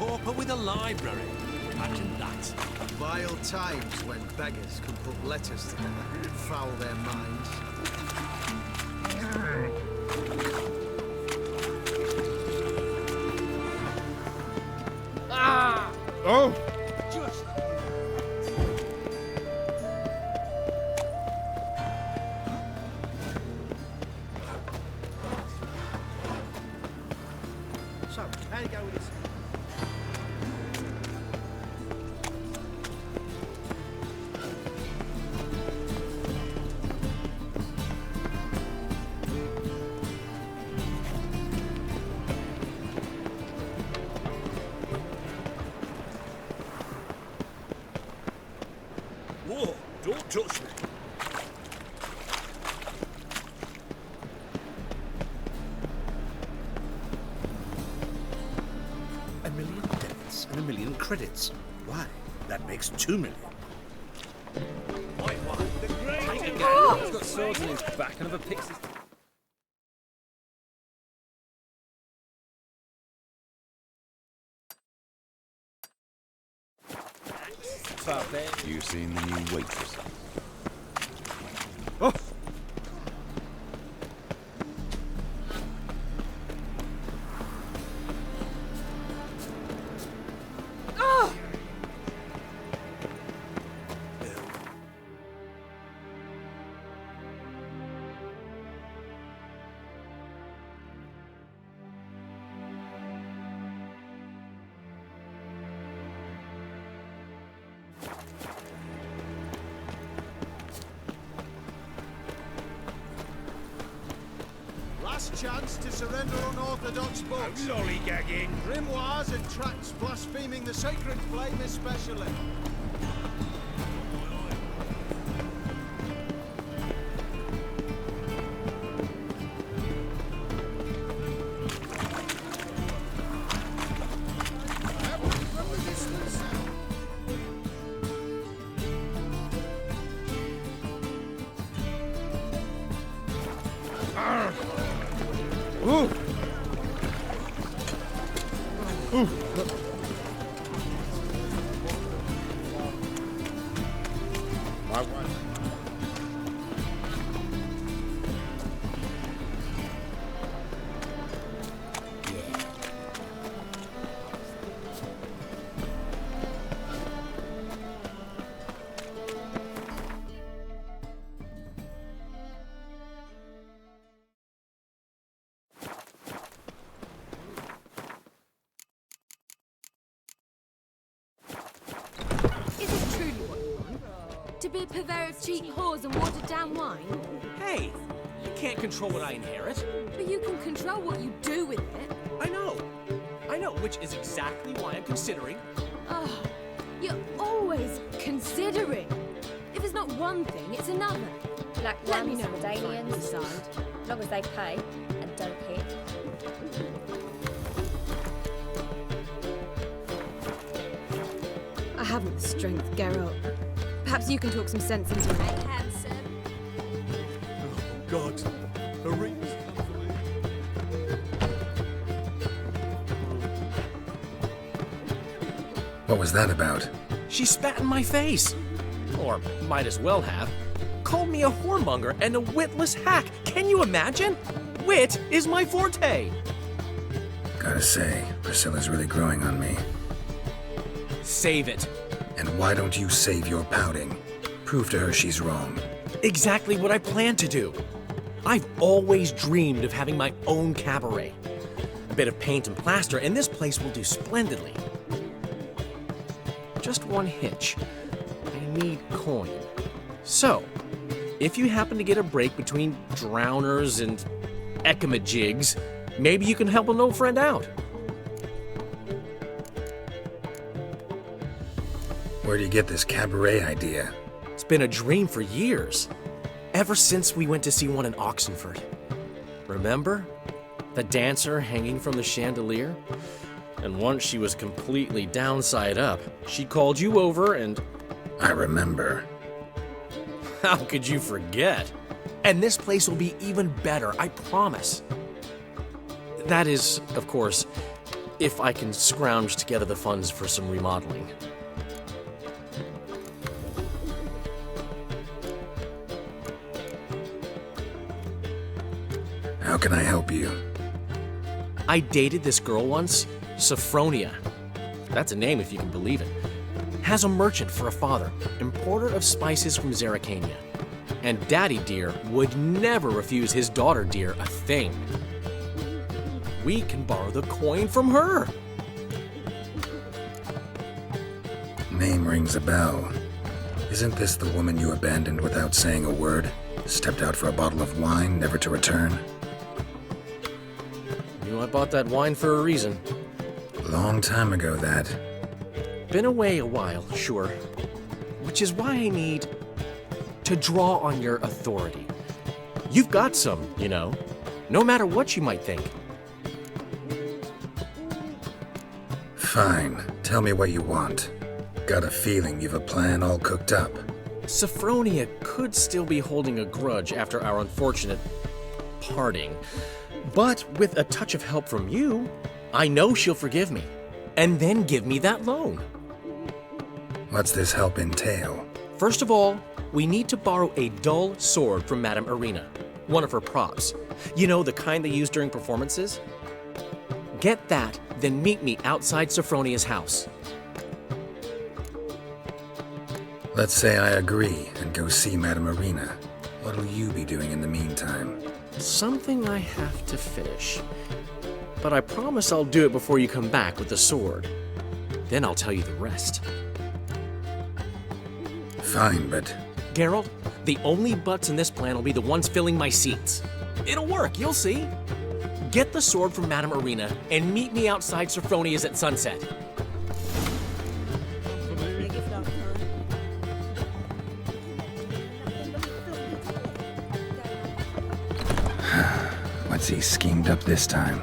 pauper with a library. Imagine that. Vile times when beggars can put letters together and foul their minds. Ah! Oh! Just... So, how do you go with this? Whoa, don't touch me. A million debits and a million credits. Why? That makes 2 million. White one. The great... He's got swords in his back and other pixies. You seen the new waitress? Oh! Last chance to surrender unorthodox books. Lollygagging. Grimoires and tracts blaspheming the sacred flame especially. Ooh! Ooh! My wife. Is it truly what you want? To be a purveyor of cheap whores and watered-down wine? Hey, you can't control what I inherit. But you can control what you do with it. I know, which is exactly why I'm considering. Oh, you're always considering. If it's not one thing, it's another. Black Let me ones, know what you medallions, decide. as long as they pay and don't hit. I haven't the strength, Geralt. Perhaps you can talk some sense into it. Handsome. Oh, God. A ring. What was that about? She spat in my face. Or might as well have. Called me a whoremonger and a witless hack. Can you imagine? Wit is my forte. Gotta say, Priscilla's really growing on me. Save it. And why don't you save your pouting? Prove to her she's wrong. Exactly what I plan to do. I've always dreamed of having my own cabaret. A bit of paint and plaster, and this place will do splendidly. Just one hitch. I need coin. So, if you happen to get a break between drowners and ekamajigs, maybe you can help an old friend out. Where do you get this cabaret idea? It's been a dream for years. Ever since we went to see one in Oxenford. Remember? The dancer hanging from the chandelier? And once she was completely downside up, she called you over and... I remember. How could you forget? And this place will be even better, I promise. That is, of course, if I can scrounge together the funds for some remodeling. How can I help you? I dated this girl once, Sophronia. That's a name if you can believe it. Has a merchant for a father, importer of spices from Zerrikania. And Daddy Dear would never refuse his daughter Dear a thing. We can borrow the coin from her. Name rings a bell. Isn't this the woman you abandoned without saying a word? Stepped out for a bottle of wine, never to return? Knew I bought that wine for a reason. Long time ago, that. Been away a while, sure. Which is why I need to draw on your authority. You've got some, you know, no matter what you might think. Fine. Tell me what you want. Got a feeling you've a plan all cooked up. Sophronia could still be holding a grudge after our unfortunate parting. But with a touch of help from you, I know she'll forgive me. And then give me that loan. What's this help entail? First of all, we need to borrow a dull sword from Madame Arena, one of her props. You know, the kind they use during performances? Get that, then meet me outside Sophronia's house. Let's say I agree and go see Madame Arena. What'll you be doing in the meantime? Something I have to finish. But I promise I'll do it before you come back with the sword. Then I'll tell you the rest. Fine, but... Geralt, the only butts in this plan will be the ones filling my seats. It'll work, you'll see. Get the sword from Madame Arena and meet me outside Sophronia's at sunset. What's he schemed up this time?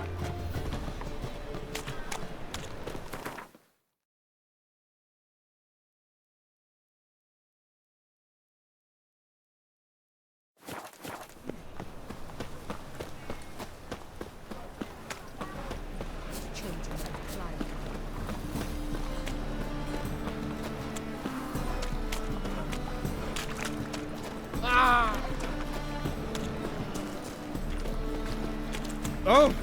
Oh!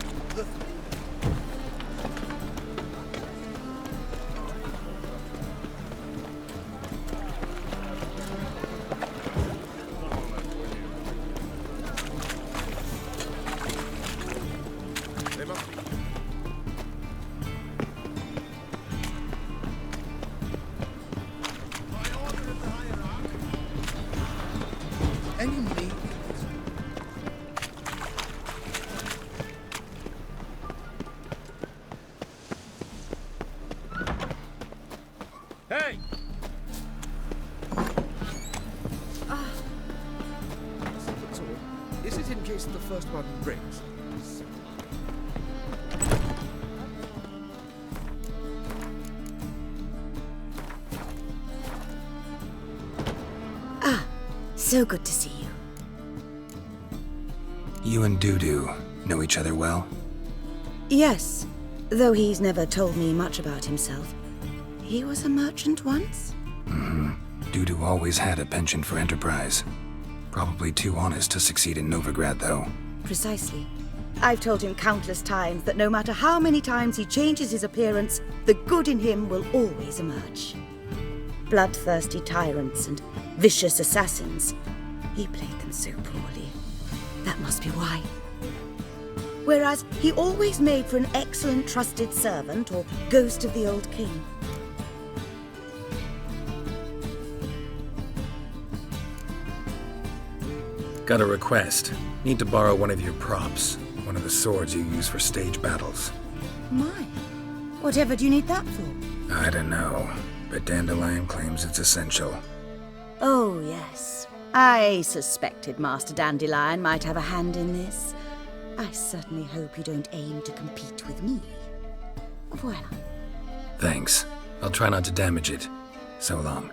Hey! Is it in case the first one breaks? So good to see you. You and Dudu know each other well? Yes, though he's never told me much about himself. He was a merchant once? Dudu always had a penchant for enterprise. Probably too honest to succeed in Novigrad, though. Precisely. I've told him countless times that no matter how many times he changes his appearance, the good in him will always emerge. Bloodthirsty tyrants and vicious assassins. He played them so poorly. That must be why. Whereas he always made for an excellent trusted servant or ghost of the old king. Got a request. Need to borrow one of your props. One of the swords you use for stage battles. My, whatever do you need that for? I don't know, but Dandelion claims it's essential. Oh, yes. I suspected Master Dandelion might have a hand in this. I certainly hope you don't aim to compete with me. Voilà. Thanks. I'll try not to damage it. So long.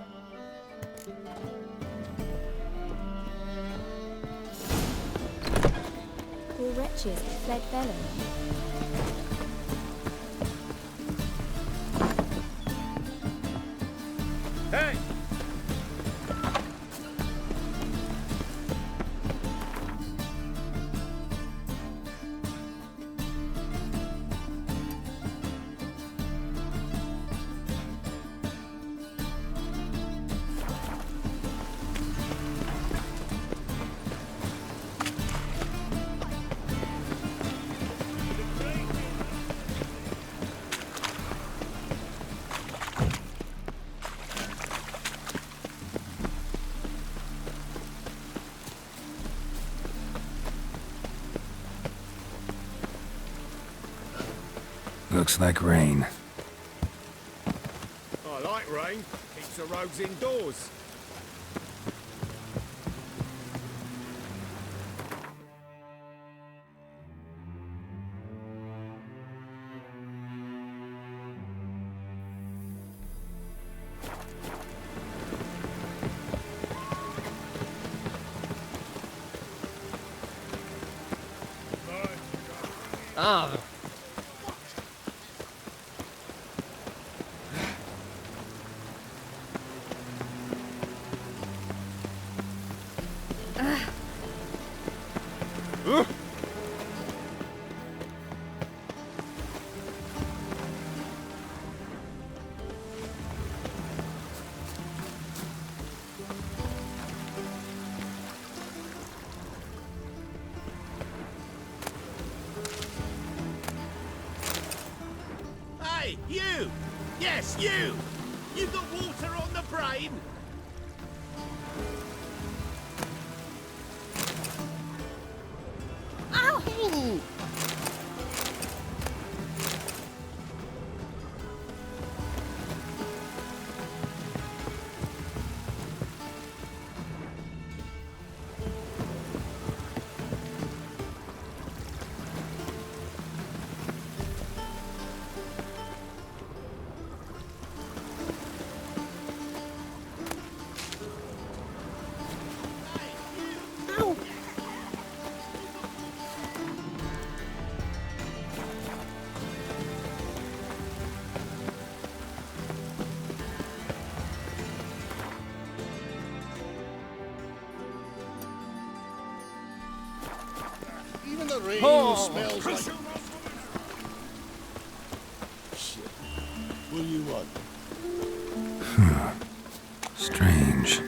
Poor wretches fled felon. Looks like rain. I like rain. Keeps the roads indoors. Ah. Hey, you! Yes, you! You got water on the brain? Ow! Even the rain smells like... Shit. What do you want? Strange.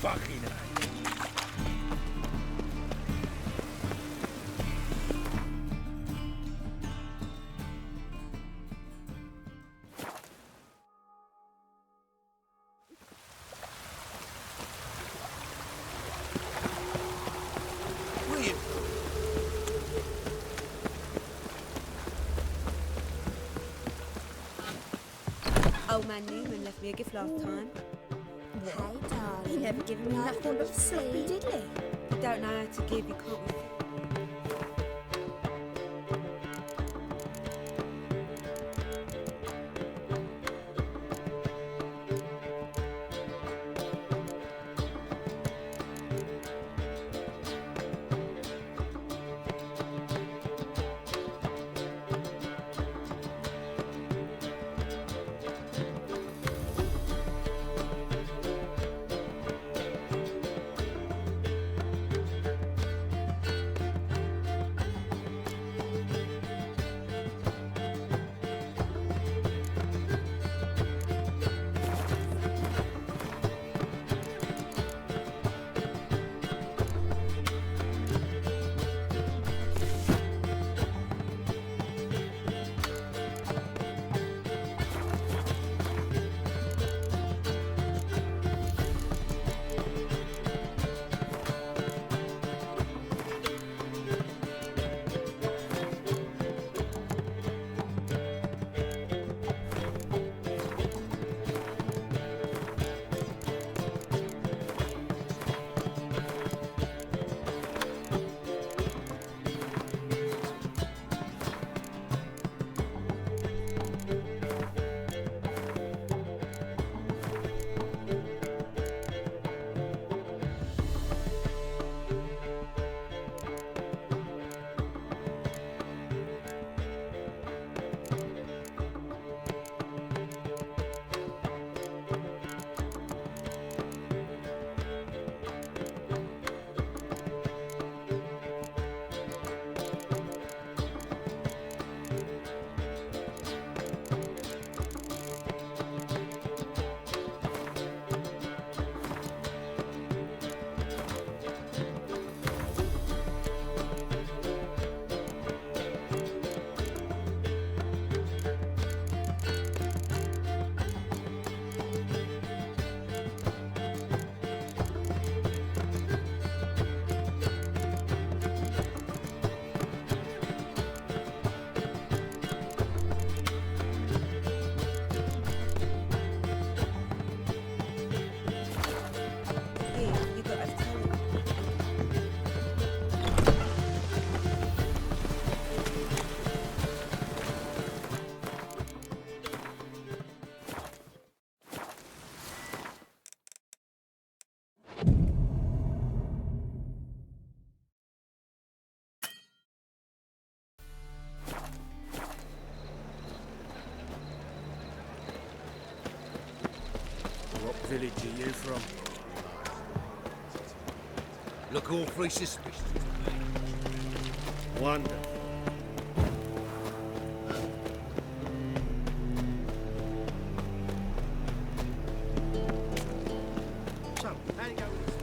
Fucking hell. Brilliant. Old man Newman left me a gift last time. Hey, darling. He never given me Nice nothing but to sloppy see. diddly. You don't know how to give, you can't refuse. village are you from? Look awfully suspicious. Wonderful. So, how do you go with this?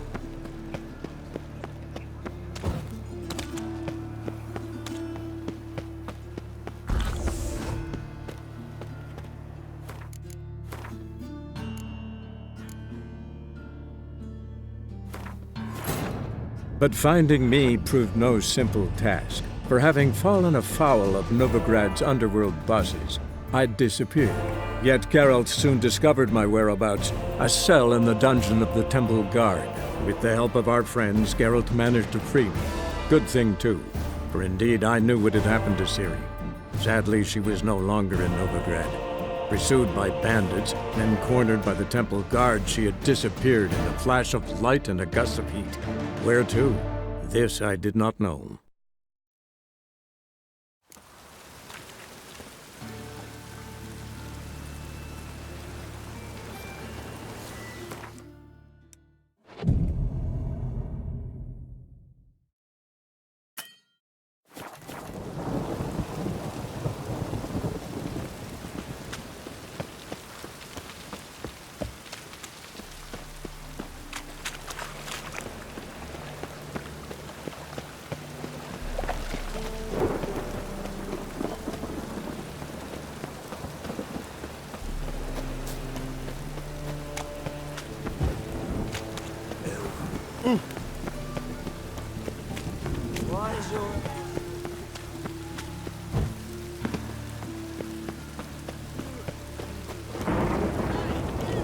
But finding me proved no simple task, for having fallen afoul of Novigrad's underworld bosses, I'd disappeared. Yet Geralt soon discovered my whereabouts, a cell in the dungeon of the Temple Guard. With the help of our friends, Geralt managed to free me. Good thing, too, for indeed I knew what had happened to Ciri. Sadly, she was no longer in Novigrad. Pursued by bandits, then cornered by the Temple Guard, she had disappeared in a flash of light and a gust of heat. Where to? This I did not know.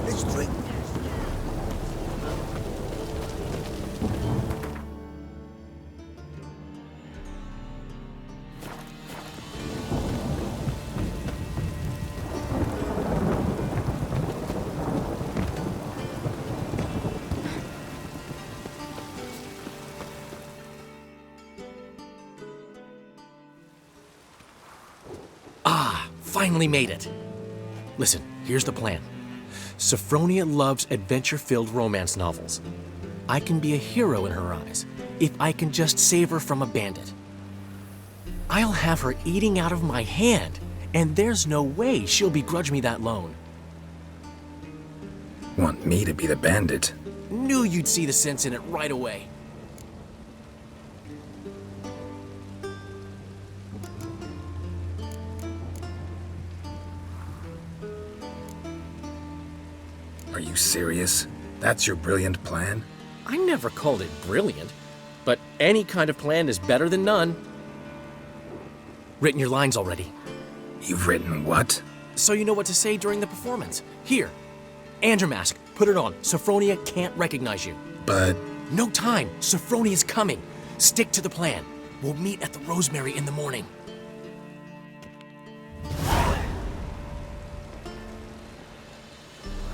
Let's drink. Finally made it. Listen, here's the plan. Sophronia loves adventure-filled romance novels. I can be a hero in her eyes if I can just save her from a bandit. I'll have her eating out of my hand, and there's no way she'll begrudge me that loan. Want me to be the bandit? Knew you'd see the sense in it right away. Are you serious? That's your brilliant plan? I never called it brilliant, but any kind of plan is better than none. Written your lines already. You've written what? So you know what to say during the performance. Here, and your mask. Put it on. Sophronia can't recognize you. But... No time. Sophronia's coming. Stick to the plan. We'll meet at the Rosemary in the morning.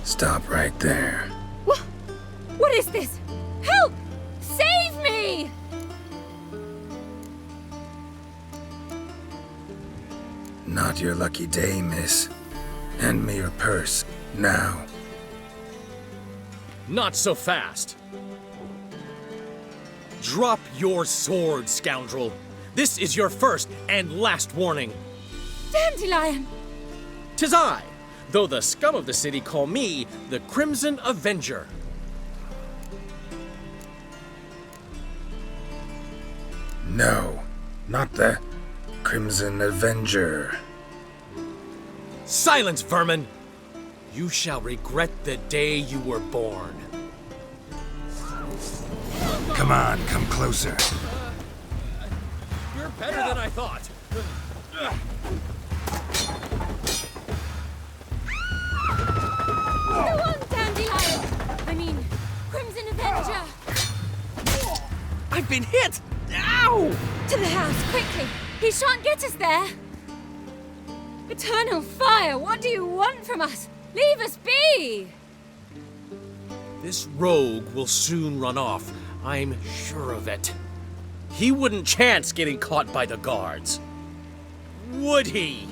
Stop right there. What is this? Help! Save me! Not your lucky day, miss. Hand me your purse, now. Not so fast. Drop your sword, scoundrel. This is your first and last warning. Dandelion! 'Tis I, though the scum of the city call me the Crimson Avenger. No, not the Crimson Avenger. Silence, vermin! You shall regret the day you were born. Come on, come closer. You're better than I thought. Go on, Dandelion! I mean, Crimson Avenger! I've been hit! Ow! To the house, quickly! He shan't get us there! Eternal fire, what do you want from us? Leave us be! This rogue will soon run off. I'm sure of it. He wouldn't chance getting caught by the guards. Would he?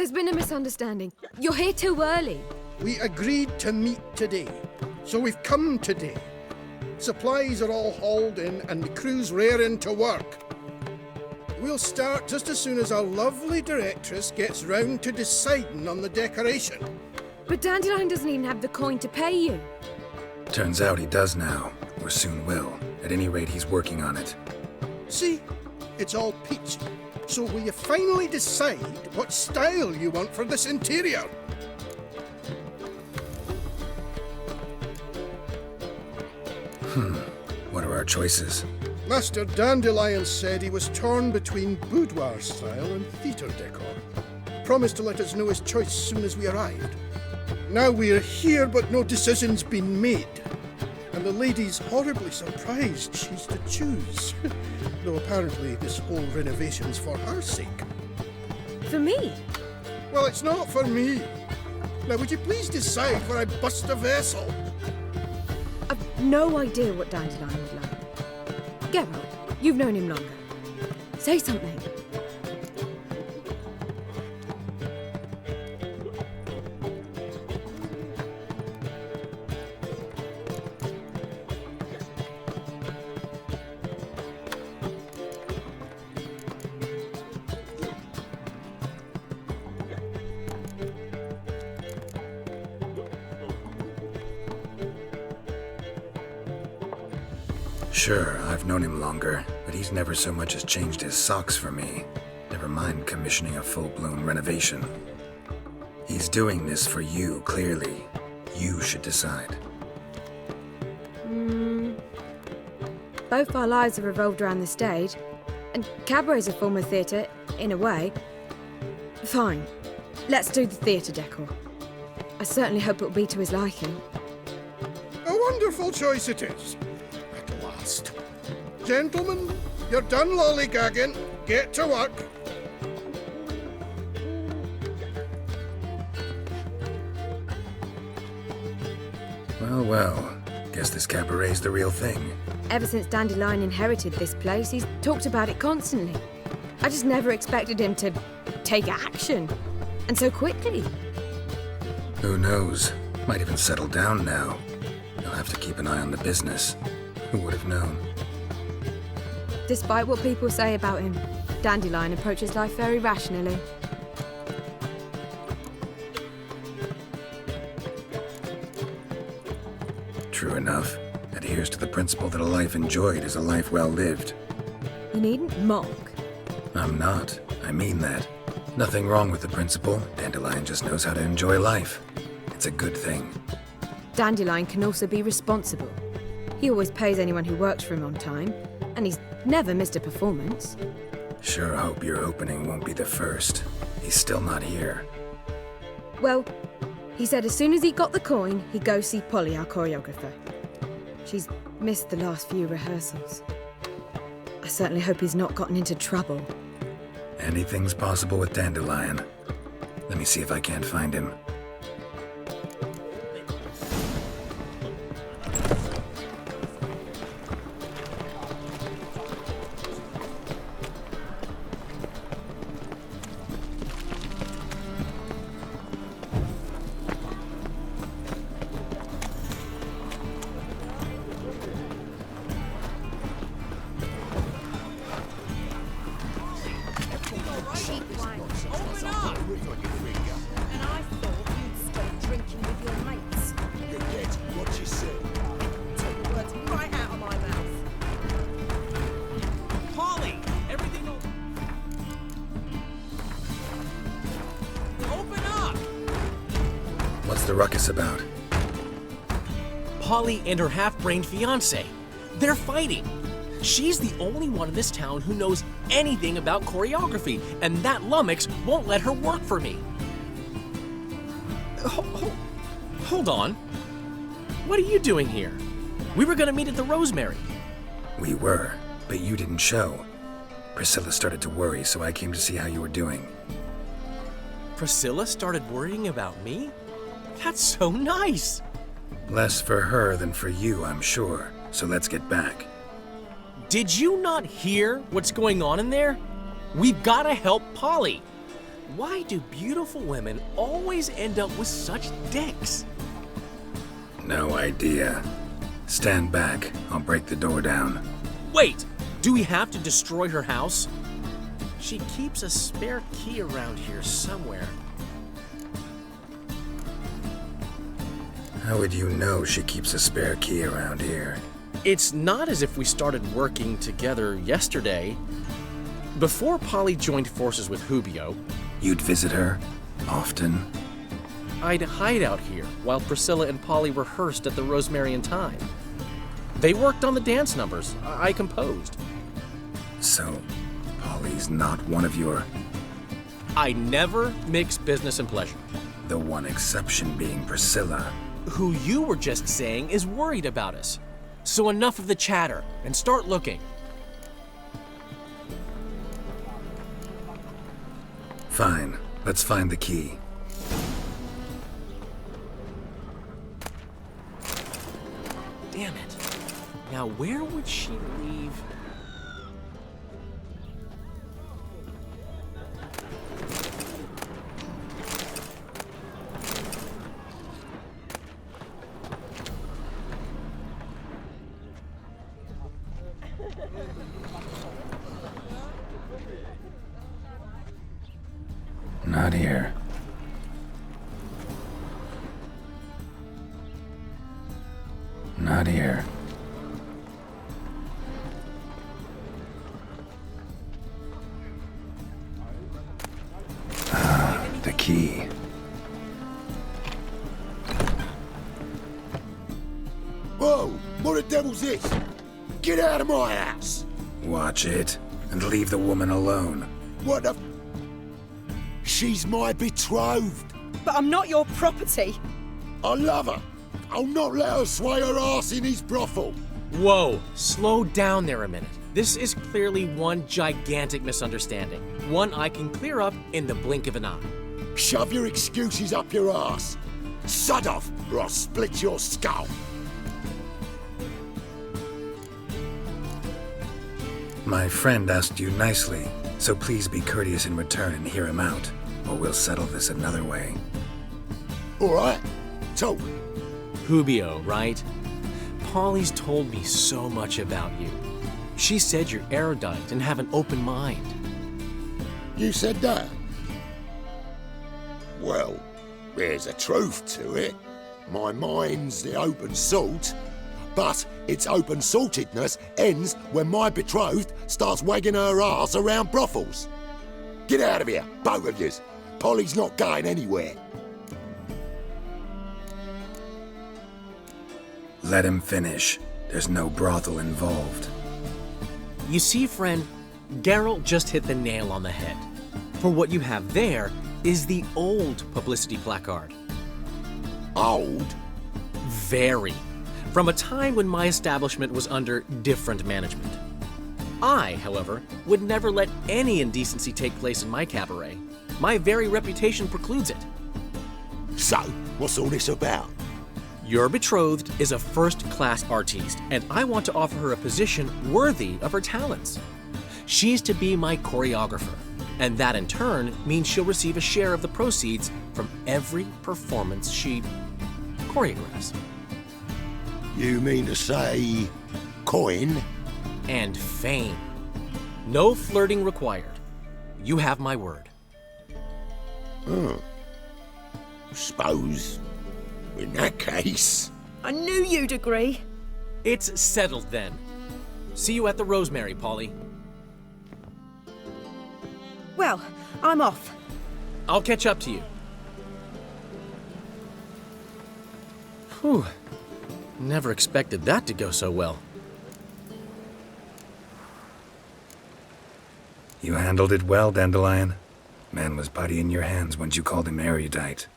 There's been a misunderstanding. You're here too early. We agreed to meet today, so we've come today. Supplies are all hauled in and the crew's raring to work. We'll start just as soon as our lovely directress gets round to deciding on the decoration. But Dandelion doesn't even have the coin to pay you. Turns out he does now, or soon will. At any rate, he's working on it. See? It's all peachy. So will you finally decide what style you want for this interior? What are our choices? Master Dandelion said he was torn between boudoir style and theatre decor. Promised to let us know his choice as soon as we arrived. Now we're here, but no decision's been made. And the lady's horribly surprised she's to choose. Though apparently this whole renovation's for her sake. For me? Well, it's not for me. Now, would you please decide where I bust a vessel? I've no idea what Dandelion would like. Geralt, you've known him longer. Say something. Sure, I've known him longer, but he's never so much as changed his socks for me. Never mind commissioning a full-blown renovation. He's doing this for you, clearly. You should decide. Both our lives have revolved around the stage, and cabaret's a form of theatre, in a way. Fine, let's do the theatre decor. I certainly hope it'll be to his liking. A wonderful choice it is. At last. Gentlemen, you're done lollygagging. Get to work. Well, well. Guess this cabaret's the real thing. Ever since Dandelion inherited this place, he's talked about it constantly. I just never expected him to take action. And so quickly. Who knows? Might even settle down now. You'll have to keep an eye on the business. Who would have known? Despite what people say about him, Dandelion approaches life very rationally. True enough. Adheres to the principle that a life enjoyed is a life well lived. You needn't mock. I'm not. I mean that. Nothing wrong with the principle. Dandelion just knows how to enjoy life. It's a good thing. Dandelion can also be responsible. He always pays anyone who works for him on time, and he's never missed a performance. Sure hope your opening won't be the first. He's still not here. Well, he said as soon as he got the coin, he'd go see Polly, our choreographer. She's missed the last few rehearsals. I certainly hope he's not gotten into trouble. Anything's possible with Dandelion. Let me see if I can't find him. What's the ruckus about? Polly and her half-brained fiancé. They're fighting. She's the only one in this town who knows anything about choreography, and that lummox won't let her work for me. Hold on. What are you doing here? We were gonna meet at the Rosemary. We were, but you didn't show. Priscilla started to worry, so I came to see how you were doing. Priscilla started worrying about me? That's so nice! Less for her than for you, I'm sure. So let's get back. Did you not hear what's going on in there? We've gotta help Polly. Why do beautiful women always end up with such dicks? No idea. Stand back. I'll break the door down. Wait! Do we have to destroy her house? She keeps a spare key around here somewhere. How would you know she keeps a spare key around here? It's not as if we started working together yesterday. Before Polly joined forces with Hubio, You'd visit her? Often? I'd hide out here while Priscilla and Polly rehearsed at the Rosemary and Thyme. They worked on the dance numbers I composed. So, Polly's not one of your... I never mix business and pleasure. The one exception being Priscilla. Who you were just saying is worried about us. So enough of the chatter, and start looking. Fine. Let's find the key. Damn it. Now where would she leave? Not here. Not here. Ah, the key. Whoa! What the devil's this? Get out of my house! Watch it, and leave the woman alone. What the... She's my betrothed. But I'm not your property. I love her. I'll not let her sway her ass in his brothel. Whoa, slow down there a minute. This is clearly one gigantic misunderstanding. One I can clear up in the blink of an eye. Shove your excuses up your ass. Sod off, or I'll split your skull. My friend asked you nicely, so please be courteous in return and hear him out, or we'll settle this another way. All right, talk. Hubio, right? Polly's told me so much about you. She said you're erudite and have an open mind. You said that? Well, there's a truth to it. My mind's the open salt, but its open saltedness ends when my betrothed starts wagging her ass around brothels. Get out of here, both of yous. Polly's not going anywhere. Let him finish. There's no brothel involved. You see, friend, Geralt just hit the nail on the head. For what you have there is the old publicity placard. Old? Very. From a time when my establishment was under different management. I, however, would never let any indecency take place in my cabaret. My very reputation precludes it. So, what's all this about? Your betrothed is a first-class artiste, and I want to offer her a position worthy of her talents. She's to be my choreographer, and that in turn means she'll receive a share of the proceeds from every performance she choreographs. You mean to say... coin? And fame. No flirting required. You have my word. Suppose... in that case... I knew you'd agree. It's settled then. See you at the Rosemary, Polly. Well, I'm off. I'll catch up to you. Whew. Never expected that to go so well. You handled it well, Dandelion. Man was putty in your hands once you called him erudite.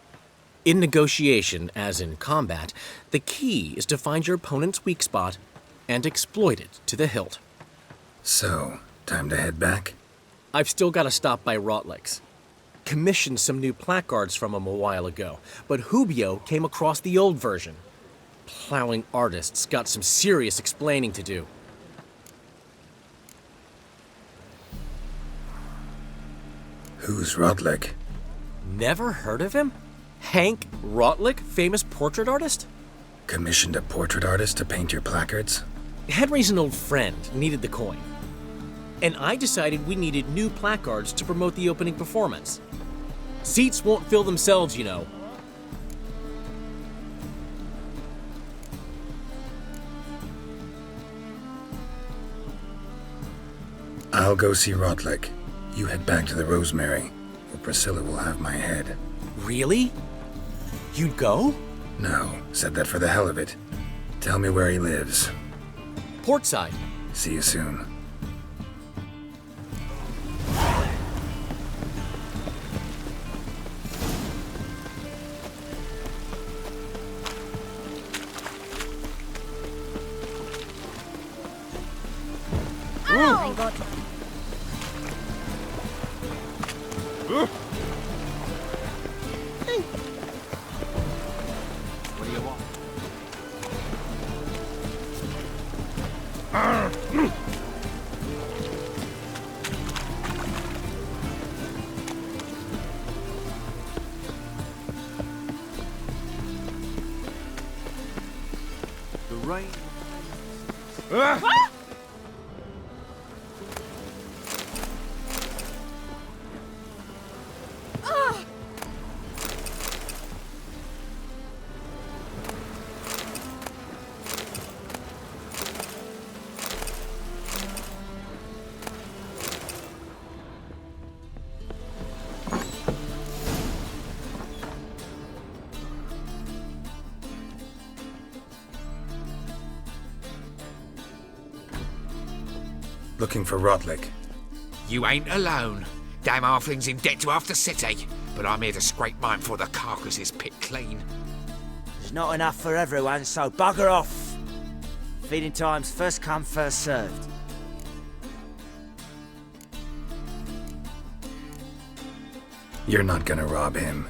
In negotiation, as in combat, the key is to find your opponent's weak spot and exploit it to the hilt. So, time to head back? I've still got to stop by Rotlick's. Commissioned some new placards from him a while ago, but Hubio came across the old version. Plowing artists got some serious explaining to do. Who's Rotlick? Never heard of him? Hank Rotlick, famous portrait artist? Commissioned a portrait artist to paint your placards? Henry's an old friend, needed the coin. And I decided we needed new placards to promote the opening performance. Seats won't fill themselves, you know. I'll go see Rotlick. You head back to the Rosemary, where Priscilla will have my head. Really? You'd go? No, said that for the hell of it. Tell me where he lives. Portside. See you soon. Oh my God. What do you want? The rain. Looking for Rotlick. You ain't alone. Damn halfling's in debt to half the city, but I'm here to scrape mine before the carcass is picked clean. There's not enough for everyone, so bugger off. Feeding time's first come, first served. You're not gonna rob him.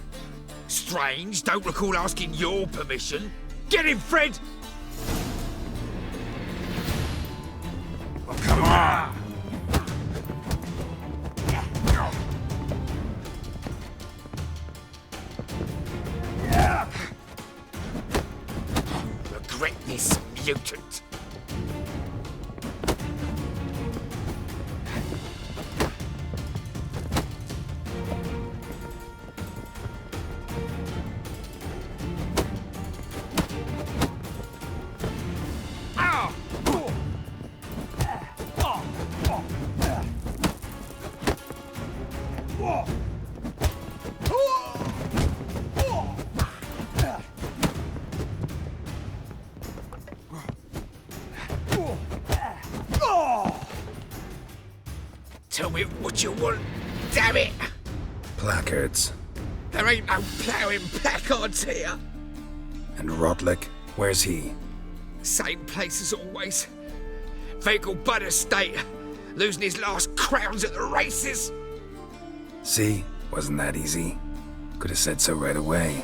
Strange, don't recall asking your permission. Get him, Fred! Come on! Regret this, mutant. Tell me what you want, damn it! Placards. There ain't no ploughing placards here. And Rotlick? Where's he? Same place as always. Vehicle bud estate. Losing his last crowns at the races. See? Wasn't that easy? Could have said so right away.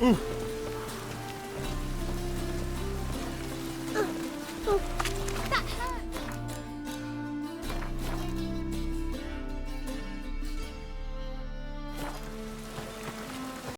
Ooh.